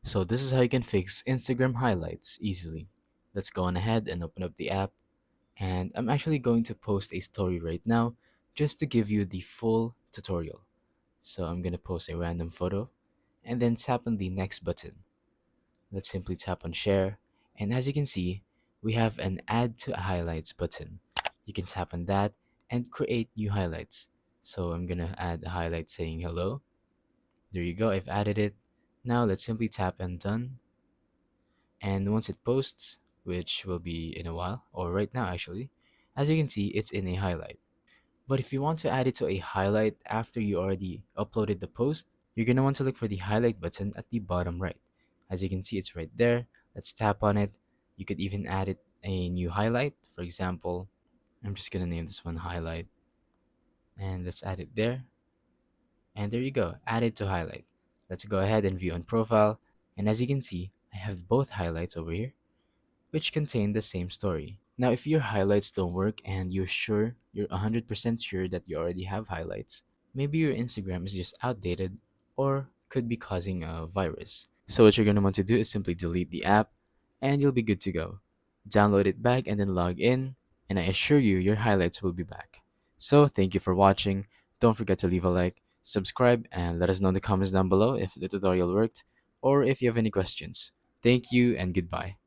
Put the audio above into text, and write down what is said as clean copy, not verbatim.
So this is how you can fix Instagram highlights easily. Let's go on ahead and open up the app. And I'm actually going to post a story right now just to give you the full tutorial. So I'm going to post a random photo and then tap on the next button. Let's simply tap on share. And as you can see, we have an add to highlights button. You can tap on that and create new highlights. So I'm going to add a highlight saying hello. There you go, I've added it. Now let's simply tap on done. And once it posts, which will be in a while, or right now actually, as you can see, it's in a highlight. But if you want to add it to a highlight after you already uploaded the post, you're going to want to look for the highlight button at the bottom right. As you can see, it's right there. Let's tap on it. You could even add it a new highlight. For example, I'm just going to name this one highlight. And let's add it there. And there you go, add it to highlight. Let's go ahead and view on profile. And as you can see, I have both highlights over here, which contain the same story. Now, if your highlights don't work and you're 100% sure that you already have highlights, maybe your Instagram is just outdated or could be causing a virus. So what you're going to want to do is simply delete the app and you'll be good to go. Download it back and then log in, and I assure you your highlights will be back. So thank you for watching. Don't forget to leave a like, subscribe, and let us know in the comments down below if the tutorial worked or if you have any questions. Thank you and goodbye.